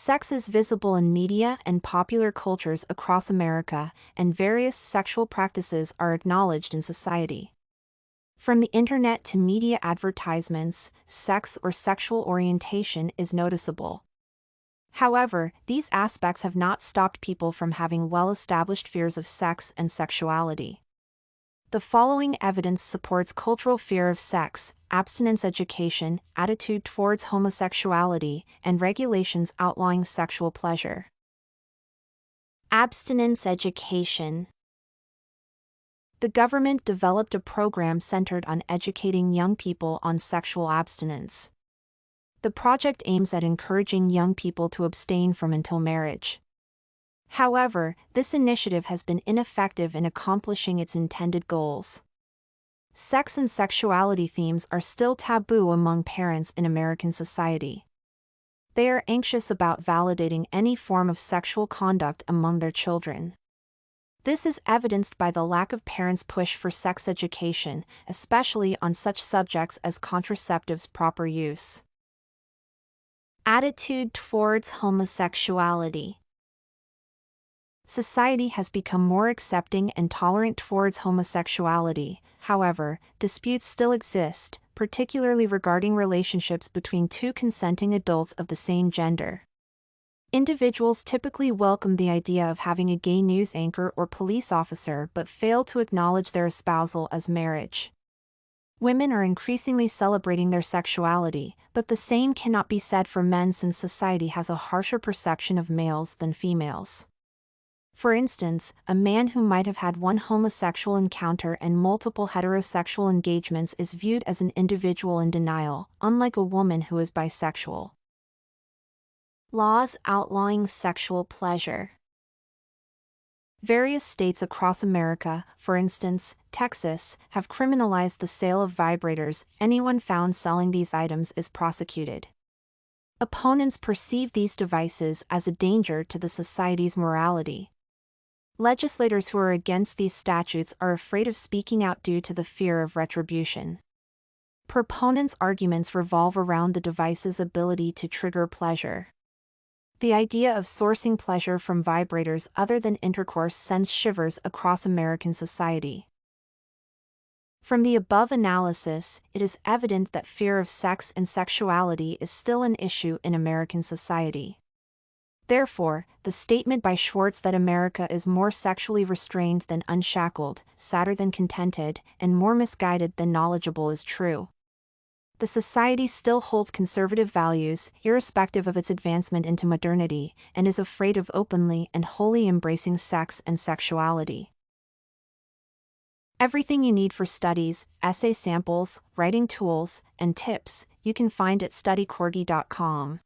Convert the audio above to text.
Sex is visible in media and popular cultures across America, and various sexual practices are acknowledged in society. From the internet to media advertisements, sex or sexual orientation is noticeable. However, these aspects have not stopped people from having well-established fears of sex and sexuality. The following evidence supports cultural fear of sex, abstinence education, attitude towards homosexuality, and regulations outlawing sexual pleasure. Abstinence education. The government developed a program centered on educating young people on sexual abstinence. The project aims at encouraging young people to abstain from until marriage. However, this initiative has been ineffective in accomplishing its intended goals. Sex and sexuality themes are still taboo among parents in American society. They are anxious about validating any form of sexual conduct among their children. This is evidenced by the lack of parents' push for sex education, especially on such subjects as contraceptives' proper use. Attitude towards homosexuality. Society has become more accepting and tolerant towards homosexuality. However, disputes still exist, particularly regarding relationships between two consenting adults of the same gender. Individuals typically welcome the idea of having a gay news anchor or police officer but fail to acknowledge their espousal as marriage. Women are increasingly celebrating their sexuality, but the same cannot be said for men since society has a harsher perception of males than females. For instance, a man who might have had one homosexual encounter and multiple heterosexual engagements is viewed as an individual in denial, unlike a woman who is bisexual. Laws outlawing sexual pleasure. Various states across America, for instance, Texas, have criminalized the sale of vibrators. Anyone found selling these items is prosecuted. Opponents perceive these devices as a danger to the society's morality. Legislators who are against these statutes are afraid of speaking out due to the fear of retribution. Proponents' arguments revolve around the device's ability to trigger pleasure. The idea of sourcing pleasure from vibrators other than intercourse sends shivers across American society. From the above analysis, it is evident that fear of sex and sexuality is still an issue in American society. Therefore, the statement by Schwartz that America is more sexually restrained than unshackled, sadder than contented, and more misguided than knowledgeable is true. The society still holds conservative values, irrespective of its advancement into modernity, and is afraid of openly and wholly embracing sex and sexuality. Everything you need for studies, essay samples, writing tools, and tips, you can find at studycorgi.com.